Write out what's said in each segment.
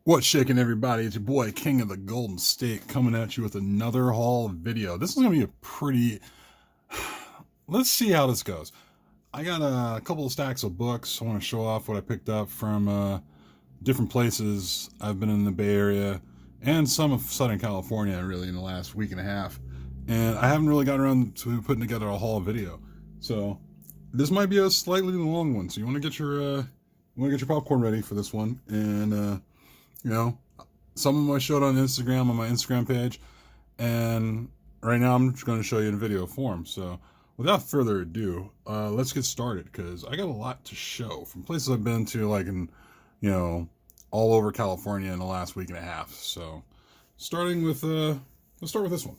What's shaking, everybody? It's your boy King of the Golden State coming at you with another haul video. This is going to be a pretty... Let's see how this goes. I got a couple of stacks of books. I want to show off what I picked up from different places. I've been in the Bay Area and some of Southern California really in the last week and a half. And I haven't really gotten around to putting together a haul video. So this might be a slightly long one. So you want to get your popcorn ready for this one. And you know, some of them I showed on Instagram, on my Instagram page, and right now I'm just going to show you in video form. So without further ado, let's get started, because I got a lot to show from places I've been to, like in, all over California in the last week and a half. So starting with, let's start with this one.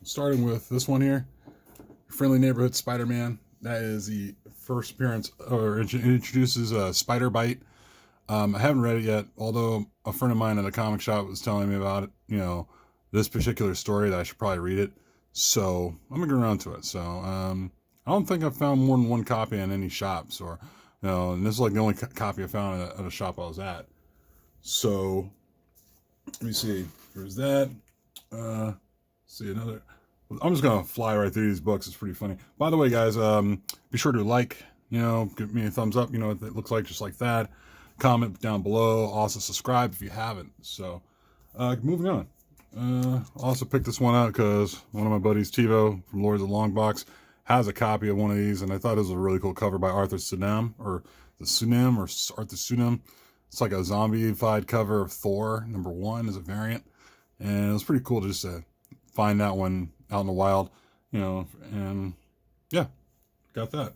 Starting with this one here, Friendly Neighborhood Spider-Man. That is the first appearance, or introduces Spider Bite. I haven't read it yet, although a friend of mine at a comic shop was telling me about it, this particular story, that I should probably read it. So I'm going to get around to it. So I don't think I've found more than one copy in any shops, or, and this is like the only copy I found at a shop I was at. So let me see. There's that. See another. I'm just going to fly right through these books. It's pretty funny. By the way, guys, be sure to like, give me a thumbs up, what it looks like, just like that. Comment down below. Also subscribe if you haven't. So moving on. Also picked this one out because one of my buddies, Tivo from Lords of the Long Box, has a copy of one of these, and I thought it was a really cool cover by Arthur Sunam, or Arthur Sunam. It's like a zombie-fied cover of Thor #1 as a variant, and it was pretty cool just to find that one out in the wild, and yeah, got that.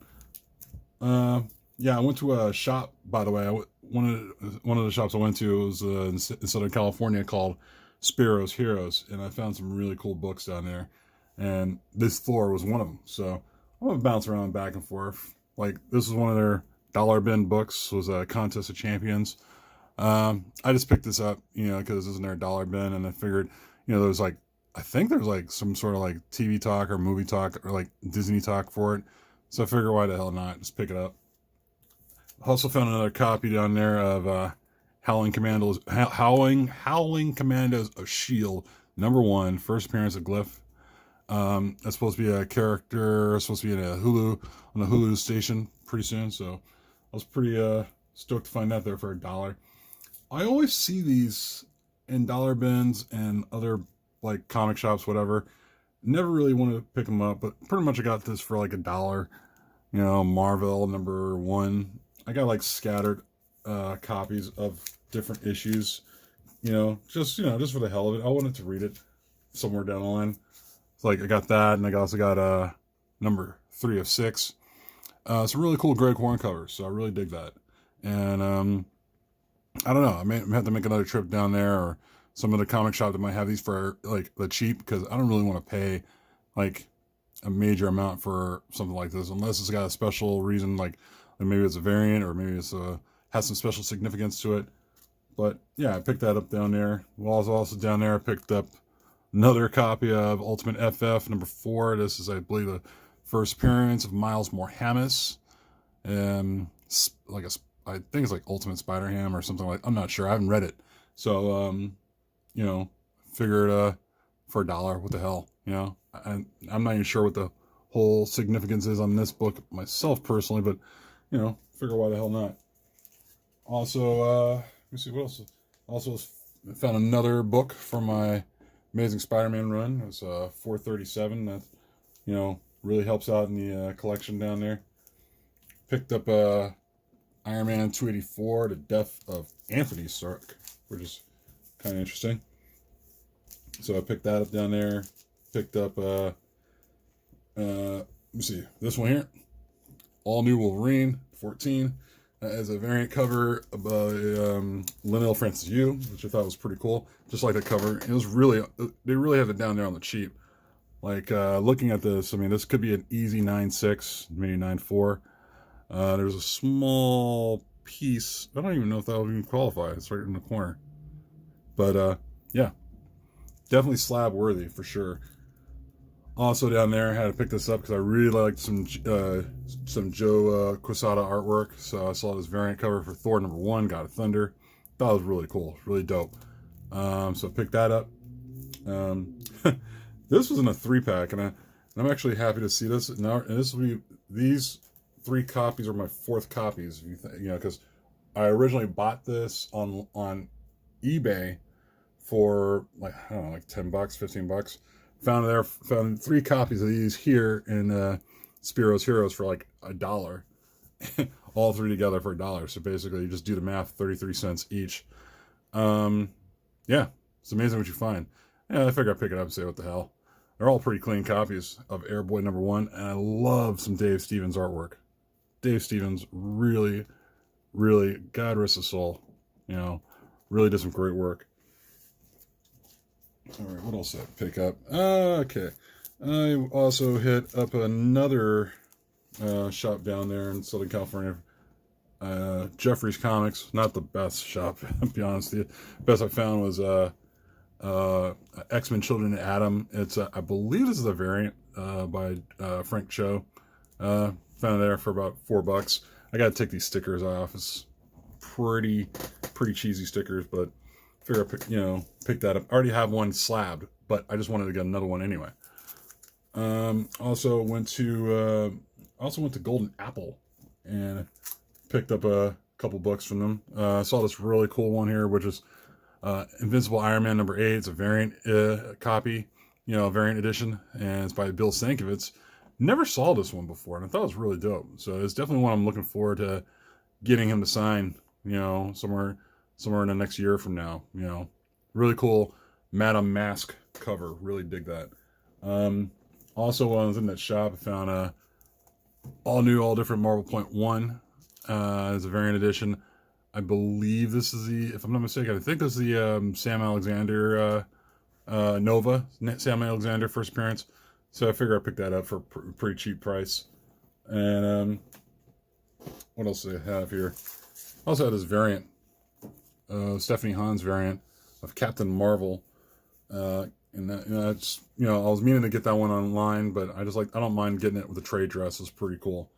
Yeah, I went to a shop, by the way. One of the shops I went to was in Southern California called Spiro's Heroes, and I found some really cool books down there, and this Thor was one of them. So I'm gonna bounce around back and forth. Like, this is one of their dollar bin books. Was a Contest of Champions. I just picked this up, because this is in their dollar bin, and I figured, there was like, I think there's like some sort of like TV talk or movie talk or like Disney talk for it. So I figured, why the hell not? Just pick it up. Also found another copy down there of Howling Commandos of S.H.I.E.L.D. #1, first appearance of Glyph. That's supposed to be a character, supposed to be on the Hulu station pretty soon. So I was pretty stoked to find that there for $1. I always see these in dollar bins and other like comic shops, whatever. Never really wanted to pick them up, but pretty much I got this for like $1. Marvel #1. I got like scattered copies of different issues, just for the hell of it. I wanted to read it somewhere down the line. It's like I got that, and I also got #3 of 6. Some really cool Greg Horn covers, so I really dig that. And I don't know, I may have to make another trip down there, or some of the comic shop that might have these for like the cheap, because I don't really want to pay like a major amount for something like this, unless it's got a special reason, like maybe it's a variant, or maybe it's has some special significance to it. But yeah, I picked that up down there. While I was also down there, I picked up another copy of Ultimate FF #4. This is, I believe, the first appearance of Miles Morhamis, and I think it's like Ultimate Spider-Ham or something like. I'm not sure. I haven't read it, so figured for $1, what the hell, I'm not even sure what the whole significance is on this book myself personally, but figure why the hell not. Also, let me see what else. Also found another book from my Amazing Spider-Man run. It was 437. That really helps out in the collection down there. Picked up Iron Man 284, The Death of Anthony Stark, which is kind of interesting. So I picked that up down there. Picked up let me see, this one here, All New Wolverine 14, as a variant cover by Linnell Francis Yu, which I thought was pretty cool. Just like the cover, it was really, they really have it down there on the cheap. Like looking at this, I mean, this could be an easy 9.6, maybe 9.4. There's a small piece. I don't even know if that would even qualify. It's right in the corner. But yeah, definitely slab worthy for sure. Also down there, I had to pick this up because I really liked some Joe Quesada artwork. So I saw this variant cover for Thor #1, God of Thunder. thought it was really cool, really dope. So picked that up. This was in a 3-pack, and I'm actually happy to see this. Now, and this will be, these 3 copies are my 4th copies. You know, because I originally bought this on eBay for like, I don't know, like $10, $15. Found 3 copies of these here in Spiro's Heroes for like $1. All 3 together for $1. So basically, you just do the math, 33 cents each. Yeah, it's amazing what you find. Yeah, I figure I'd pick it up and say, what the hell. They're all pretty clean copies of Airboy #1, and I love some Dave Stevens artwork. Dave Stevens really, really, God rest his soul, you know, really did some great work. All right, what else did I pick up? Okay, I also hit up another shop down there in Southern California, Jeffrey's Comics. Not the best shop, to be honest. The best I found was X-Men Children of Adam. It's I believe this is a variant by Frank Cho. Found it there for about $4. I gotta take these stickers off. It's pretty cheesy stickers, but figure I pick that up. I already have one slabbed, but I just wanted to get another one anyway. Also went to Golden Apple and picked up a couple books from them. Saw this really cool one here, which is Invincible Iron Man #8. It's a variant copy, variant edition, and it's by Bill Sienkiewicz. Never saw this one before, and I thought it was really dope. So it's definitely one I'm looking forward to getting him to sign, somewhere in the next year from now. Really cool Madame Mask cover. Really dig that. Also, while I was in that shop, I found all new, all different Marvel Point 1. It's a variant edition. I believe this is if I'm not mistaken, I think this is the Sam Alexander Nova. Sam Alexander first appearance. So I figure I picked that up for a pretty cheap price. And what else do I have here? I also had this variant, Stephanie Hahn's variant of Captain Marvel. And that's, I was meaning to get that one online, but I don't mind getting it with a trade dress. It's pretty cool.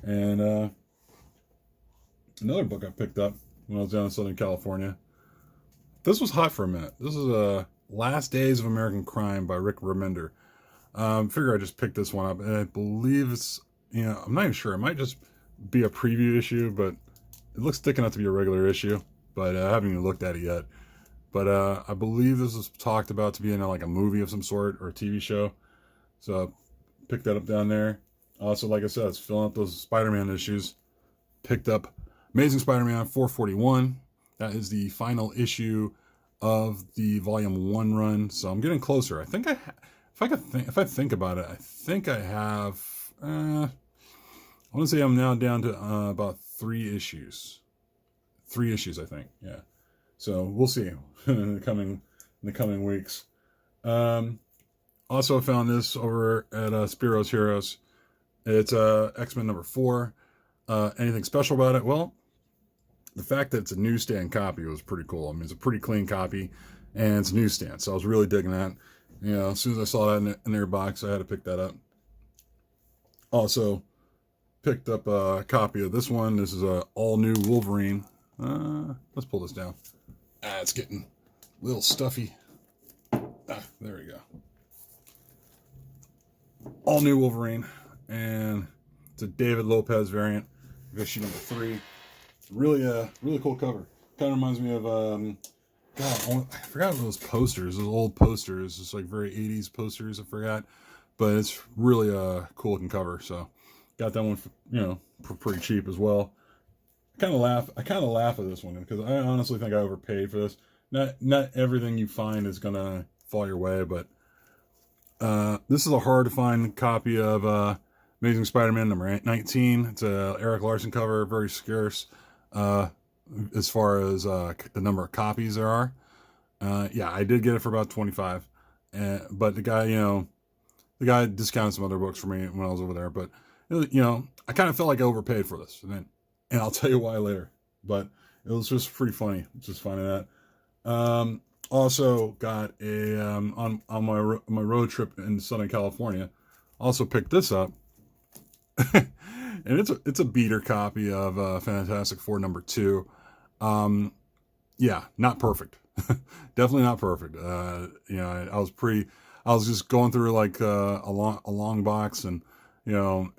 And another book I picked up when I was down in Southern California. This was hot for a minute. This is Last Days of American Crime by Rick Remender. Figure I just picked this one up, and I believe it's, I'm not even sure. It might just be a preview issue, but it looks thick enough to be a regular issue. But I haven't even looked at it yet. But I believe this is talked about to be in like a movie of some sort or a TV show. So picked that up down there. Also, like I said, it's filling up those Spider-Man issues. Picked up Amazing Spider-Man 441. That is the final issue of the Volume 1 run. So I'm getting closer. I think if I think about it, I think I have. I want to say I'm now down to about 3 issues. 3 issues, I think. Yeah. So we'll see in the coming weeks. Also found this over at Spiro's Heroes. It's X-Men #4. Anything special about it? Well, the fact that it's a newsstand copy was pretty cool. I mean, it's a pretty clean copy, and it's a newsstand, so I was really digging that. As soon as I saw that in their box, I had to pick that up. Also, picked up a copy of this one. This is a all-new Wolverine. Let's pull this down. It's getting a little stuffy. There we go. All new Wolverine, and it's a David Lopez variant, issue #3. Really cool cover. Kind of reminds me of I forgot those posters, those old posters. It's like very 80s posters. I forgot, but it's really a cool looking cover. So got that one for pretty cheap as well. I kind of laugh at this one because I honestly think I overpaid for this. Not everything you find is gonna fall your way, but this is a hard to find copy of Amazing Spider-Man #19. It's a Eric Larson cover, very scarce as far as the number of copies there are. Yeah, I did get it for about $25, but the guy discounted some other books for me when I was over there. But I kind of felt like I overpaid for this, and I'll tell you why later. But it was just pretty funny, just finding that. Also got a on my road trip in Southern California. Also picked this up, and it's a beater copy of Fantastic Four #2. yeah, not perfect. Definitely not perfect. You know, I was just going through like a long box, and you know,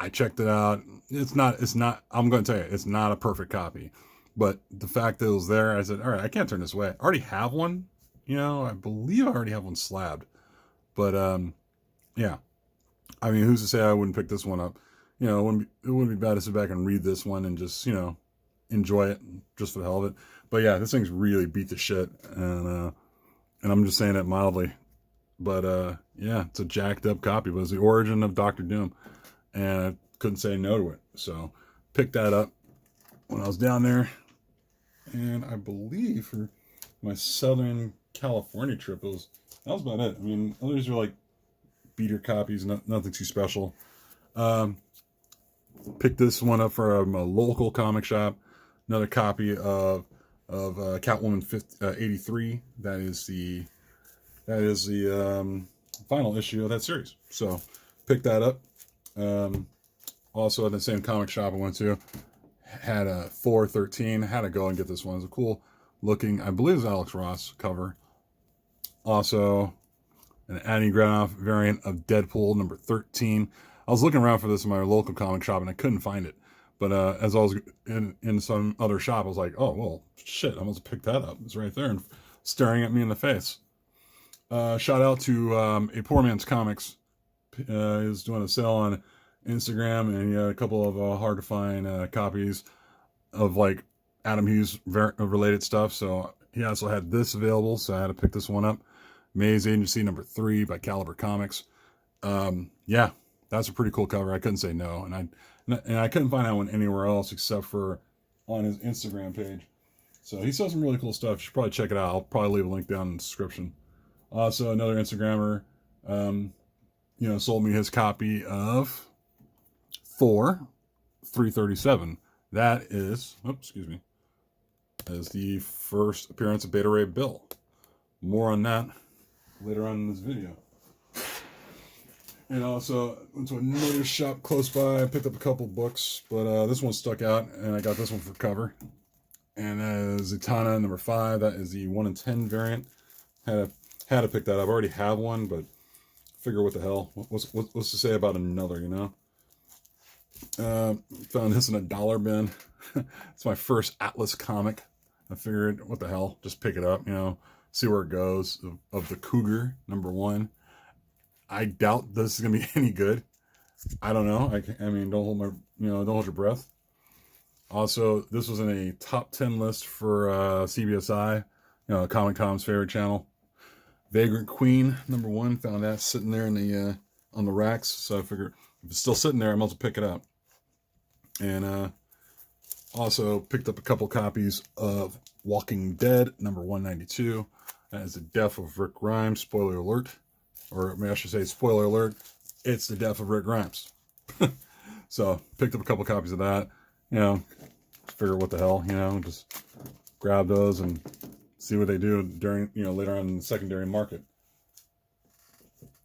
I checked it out. It's not. I'm going to tell you, it's not a perfect copy. But the fact that it was there, I said, all right, I can't turn this away. I already have one. You know, I believe I already have one slabbed. But yeah. I mean, who's to say I wouldn't pick this one up? You know, it wouldn't be bad to sit back and read this one and just, you know, enjoy it just for the hell of it. But yeah, this thing's really beat the shit, and I'm just saying that mildly. But yeah, it's a jacked up copy. But it's the origin of Doctor Doom, and I couldn't say no to it. So picked that up when I was down there, and I believe for my Southern California trip, that was about it. I mean, others are like beater copies, nothing too special. Picked this one up from a local comic shop. Another copy of Catwoman 83. That is the final issue of that series. So picked that up. Also at the same comic shop I went to, had a 413. Had to go and get this one. It's a cool looking, I believe it's Alex Ross cover. Also an Annie Granoff variant of Deadpool number 13. I was looking around for this in my local comic shop and I couldn't find it. But as I was in some other shop, I was like, oh, well, shit, I must pick that up. It's right there and staring at me in the face. Shout out to A Poor Man's Comics. He's doing a sale on Instagram, and he had a couple of hard to find copies of like Adam Hughes related stuff. So he also had this available, so I had to pick this one up. Maze Agency number 3 by Caliber Comics. Yeah, that's a pretty cool cover. I couldn't say no, and I couldn't find that one anywhere else except for on his Instagram page. So he sells some really cool stuff. You should probably check it out. I'll probably leave a link down in the description. Also, another Instagrammer, you know, sold me his copy of Thor 337. That is, excuse me, is the first appearance of Beta Ray Bill. More on that later on in this video. And also went to another shop close by. I picked up a couple books, but this one stuck out, and I got this one for cover. And that is Zatanna number 5. That is the 1 in 10 variant. Had to pick that up. I already have one, but figure what the hell. What's to say about another, you know? Found this in a dollar bin. It's my first Atlas comic. I figured, what the hell? Just pick it up, you know, see where it goes. Of the Cougar number 1. I doubt this is gonna be any good. I don't know. I mean, don't hold your breath. Also, this was in a top 10 list for CBSI, you know, Comic Com's favorite channel. Vagrant Queen number 1. Found that sitting there in the on the racks. So I figured if it's still sitting there, I might as well pick it up. And also picked up a couple copies of Walking Dead number 192. That is the death of Rick Grimes. Spoiler alert. Or I should say, spoiler alert, it's the death of Rick Grimes. So, picked up a couple copies of that. You know, figure what the hell, you know, just grab those and see what they do during, you know, later on in the secondary market.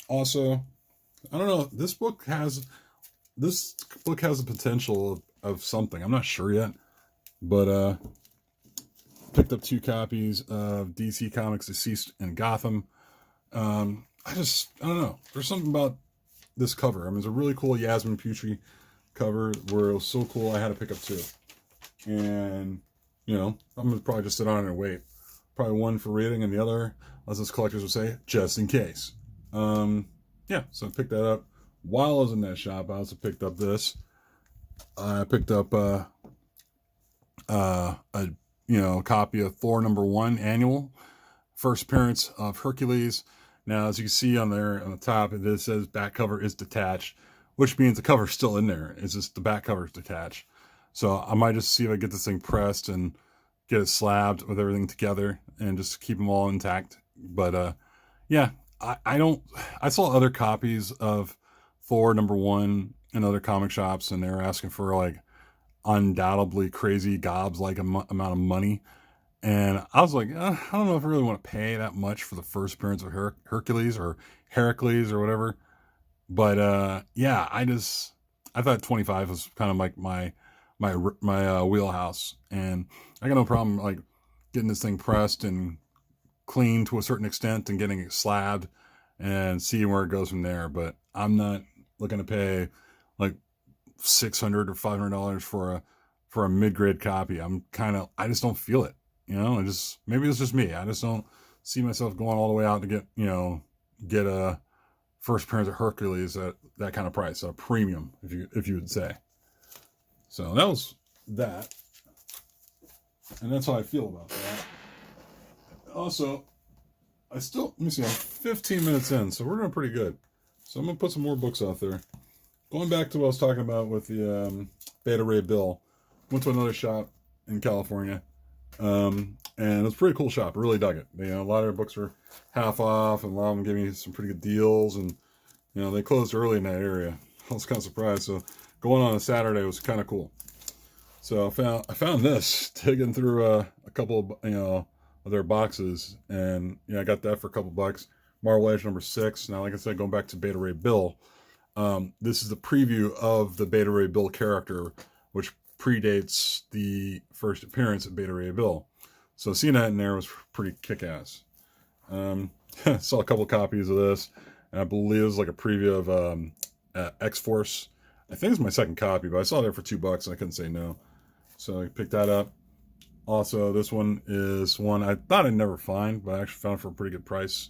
Also, I don't know, this book has the potential of something. I'm not sure yet. But, picked up 2 copies of DC Comics Deceased in Gotham. I don't know. There's something about this cover. I mean, it's a really cool Yasmin Putri cover where it was so cool I had to pick up 2. And, you know, I'm going to probably just sit on it and wait. Probably one for reading and the other, as us collectors would say, just in case. Yeah, so I picked that up. While I was in that shop, I also picked up this. I picked up a copy of Thor number 1 annual. First appearance of Hercules. Now, as you can see on there on the top, it says back cover is detached, which means the cover's still in there. It's just the back cover is detached. So I might just see if I get this thing pressed and get it slabbed with everything together and just keep them all intact. But yeah, I saw other copies of Thor number 1 in other comic shops, and they were asking for like undoubtedly crazy gobs like amount of money. And I was like, I don't know if I really want to pay that much for the first appearance of Hercules or Heracles or whatever. But yeah, I thought 25 was kind of like my wheelhouse, and I got no problem like getting this thing pressed and cleaned to a certain extent and getting it slabbed and seeing where it goes from there. But I'm not looking to pay like $600 or $500 for a mid-grade copy. I just don't feel it. Maybe it's just me. I just don't see myself going all the way out to get a first appearance of Hercules at that kind of price, a premium, if you would say. So that was that. And that's how I feel about that. Also, let me see, I'm 15 minutes in, so we're doing pretty good. So I'm going to put some more books out there. Going back to what I was talking about with the Beta Ray Bill, went to another shop in California, and it was a pretty cool shop. I really dug it. A lot of their books were half off, and a lot of them gave me some pretty good deals, and they closed early in that area. I was kind of surprised. So going on a Saturday was kind of cool. So I found this digging through a couple of of their boxes, and I got that for a couple bucks. Marvel Age number 6. Now, like I said, going back to Beta Ray Bill, this is the preview of the Beta Ray Bill character, which predates the first appearance of Beta Ray Bill. So seeing that in there was pretty kick-ass. Saw a couple copies of this, and I believe it was like a preview of X-Force. I think it's my second copy, but I saw it there for $2 and I couldn't say no. So I picked that up. Also, this one is one I thought I'd never find, but I actually found it for a pretty good price.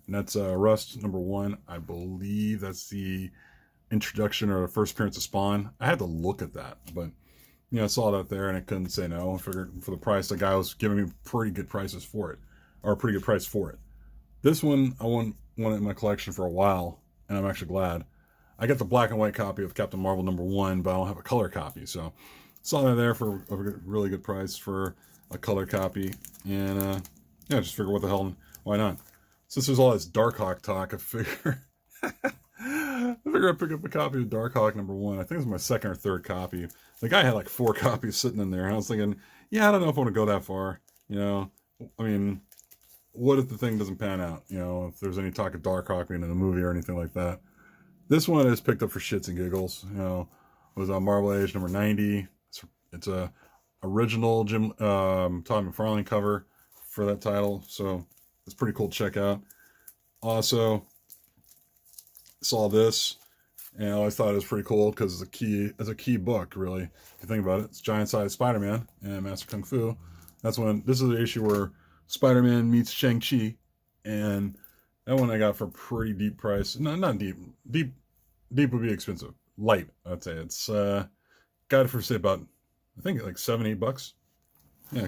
And that's Rust number 1. I believe that's the introduction or the first appearance of Spawn. I had to look at that, but I saw that there and I couldn't say no. I figured for the price, the guy was giving me pretty good prices for it, or a pretty good price for it. This one, I wanted in my collection for a while, and I'm actually glad. I got the black and white copy of Captain Marvel number 1, but I don't have a color copy, so saw that there for a really good price for a color copy, and just figure what the hell, why not? Since there's all this DARKHAWK talk, I figure I'd pick up a copy of DARKHAWK number 1. I think it was my second or third copy. The guy had like 4 copies sitting in there, and I was thinking, I don't know if I want to go that far. I mean, what if the thing doesn't pan out? If there's any talk of DARKHAWK being in a movie or anything like that. This one is picked up for shits and giggles. Was on Marvel Age number 90. It's a original Todd McFarlane cover for that title, so it's pretty cool to check out. Also, saw this, and I always thought it was pretty cool because it's a key book, really. If you think about it, it's Giant Size Spider-Man and Master Kung Fu. This is the issue where Spider-Man meets Shang-Chi, and that one I got for a pretty deep price. No, not deep. Deep would be expensive. Light, I'd say. It's got it for say about, I think like $7-8. Yeah,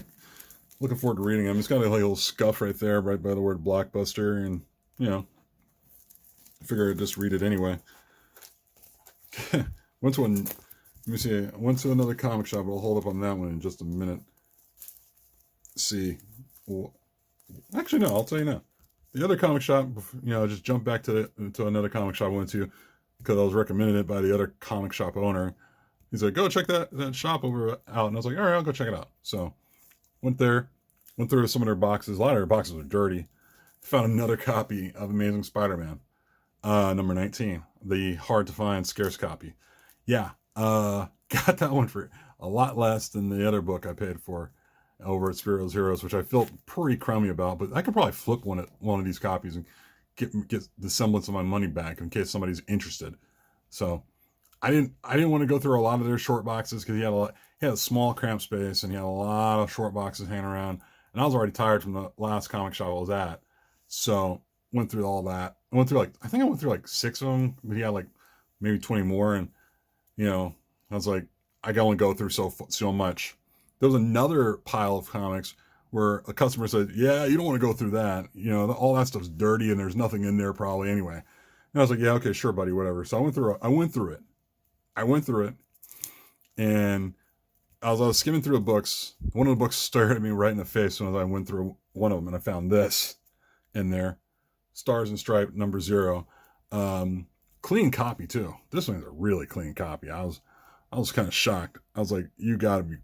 looking forward to reading them. It's got a little scuff right there, right by the word Blockbuster, and I figure I'd just read it anyway. Went to another comic shop. I'll hold up on that one in just a minute. See, well, actually no, I'll tell you now. The other comic shop, I just jumped back to another comic shop I went to because I was recommended it by the other comic shop owner. He's like, go check that shop out. And I was like, all right, I'll go check it out. So went there, went through some of their boxes. A lot of their boxes are dirty. Found another copy of Amazing Spider-Man, number 19, the hard to find scarce copy. Yeah, got that one for a lot less than the other book I paid for over at Spirit Heroes, which I felt pretty crummy about, but I could probably flip one of these copies and get the semblance of my money back in case somebody's interested. So I didn't want to go through a lot of their short boxes because he had a small cramped space and he had a lot of short boxes hanging around, and I was already tired from the last comic shop I was at. So went through all that. I went through like 6 of them, but he had like maybe 20 more, and I was like, I can only go through so much. There was another pile of comics where a customer said, yeah, you don't want to go through that. All that stuff's dirty and there's nothing in there probably anyway. And I was like, yeah, okay, sure, buddy, whatever. So I went through it. And as I was skimming through the books, one of the books stared at me right in the face when I went through one of them, and I found this in there. Stars and Stripe number 0. Clean copy too. This one's a really clean copy. I was kind of shocked. I was like, you gotta be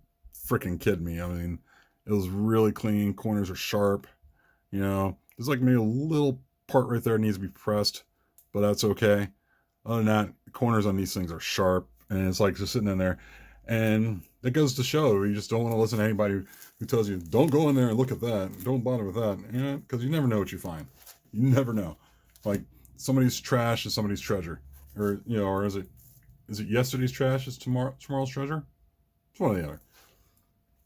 freaking kidding me. I mean, it was really clean. Corners are sharp. There's like maybe a little part right there needs to be pressed, but that's okay. Other than that, the corners on these things are sharp, and it's like just sitting in there. And that goes to show you just don't want to listen to anybody who tells you, don't go in there and look at that. Don't bother with that. You know, because you never know what you find. You never know. Like, somebody's trash is somebody's treasure. Or, you know, or is it yesterday's trash is tomorrow's treasure? It's one or the other.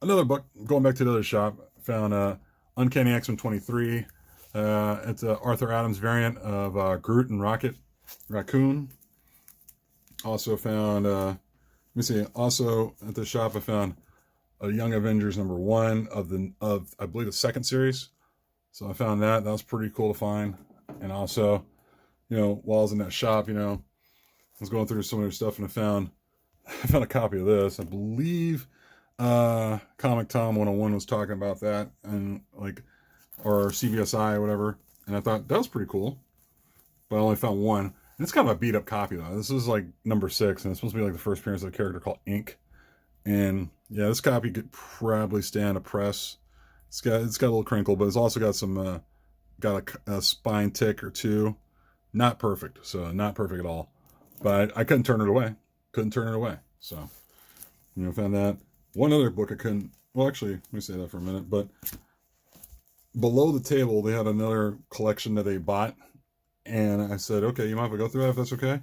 Another book, going back to the other shop, found Uncanny X-Men 23. It's a Arthur Adams variant of Groot and Raccoon. Also found, let me see, also at the shop I found a Young Avengers #1 of I believe the second series. So I found that. That was pretty cool to find. And also, you know, while I was in that shop, you know, I was going through some of their stuff and I found a copy of this. I believe Comic Tom 101 was talking about that, and like, or CBSI or whatever. And I thought that was pretty cool. But I only found one. And it's kind of a beat up copy though. This is like #6, and it's supposed to be like the first appearance of a character called Ink. And yeah, this copy could probably stand a press. It's got a little crinkle, but it's also got some got a spine tick or two. Not perfect, so not perfect at all. But I couldn't turn it away. So, you know, found that. One other book I couldn't, well, actually, let me say that for a minute, but below the table, they had another collection that they bought, and I said, okay, you mind if I go through that, if that's okay?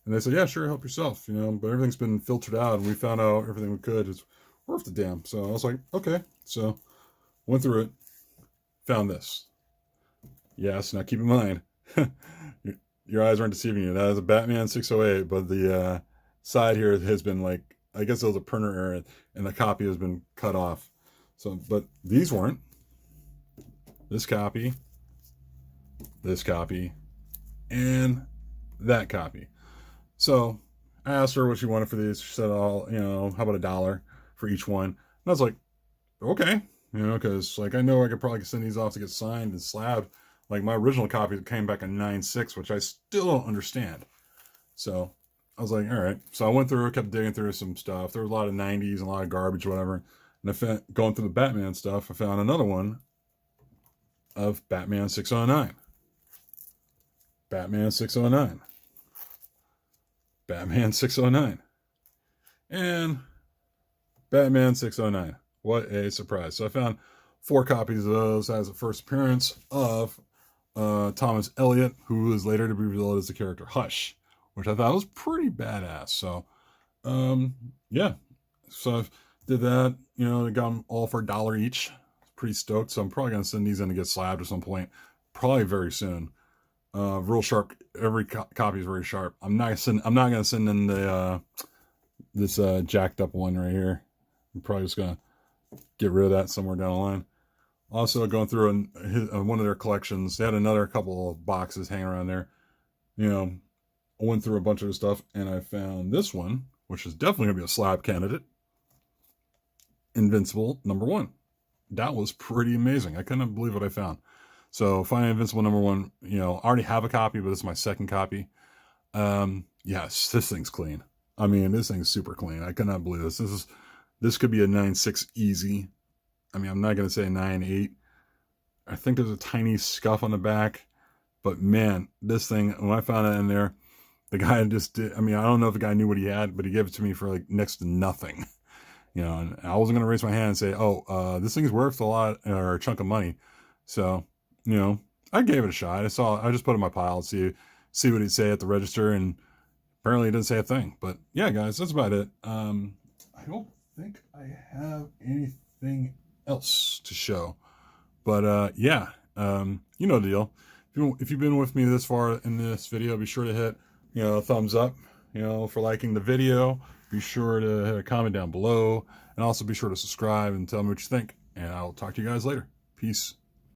And they said, yeah, sure, help yourself, you know, but everything's been filtered out, and we found out everything we could is worth the damn. So I was like, okay, so went through it, found this. Yes, now keep in mind, your eyes aren't deceiving you. That is a Batman 608, but the side here has been like, I guess it was a printer error, and the copy has been cut off. So, but these weren't. This copy, and that copy. So I asked her what she wanted for these. She said, "Oh, you know, how about $1 for each one?" And I was like, "Okay," you know, because like I know I could probably send these off to get signed and slabbed. Like my original copy came back in 9.6, which I still don't understand. So I was like, all right. So I went through, kept digging through some stuff. There was a lot of 90s and a lot of garbage, whatever. And I found, going through the Batman stuff, I found another one of Batman 609. Batman 609. Batman 609. And Batman 609. What a surprise. So I found 4 copies of those as a first appearance of Thomas Elliot, who was later to be revealed as the character Hush, which I thought was pretty badass. So, yeah. So I did that. You know, I got them all for $1 each. Pretty stoked. So I'm probably going to send these in to get slabbed at some point. Probably very soon. Real sharp. Every copy is very sharp. I'm not going to send in the this jacked up one right here. I'm probably just going to get rid of that somewhere down the line. Also going through one of their collections. They had another couple of boxes hanging around there. You know, I went through a bunch of the stuff, and I found this one, which is definitely going to be a slab candidate. Invincible #1. That was pretty amazing. I couldn't believe what I found. So finding Invincible #1, you know, I already have a copy, but this is my second copy. Yes, this thing's clean. I mean, this thing's super clean. I cannot believe this. This could be a 9.6 easy. I mean, I'm not going to say 9.8. I think there's a tiny scuff on the back. But man, this thing, when I found it in there, the guy just did, I mean, I don't know if the guy knew what he had, but he gave it to me for like next to nothing. You know, and I wasn't going to raise my hand and say, oh, this thing's worth a lot, or a chunk of money. So, you know, I gave it a shot. I just put it in my pile to see what he'd say at the register, and apparently he didn't say a thing. But yeah, guys, that's about it. I don't think I have anything else to show. But yeah, you know the deal. If you've been with me this far in this video, be sure to hit, you know, a thumbs up, you know, for liking the video. Be sure to hit a comment down below, and also be sure to subscribe and tell me what you think. And I'll talk to you guys later. Peace.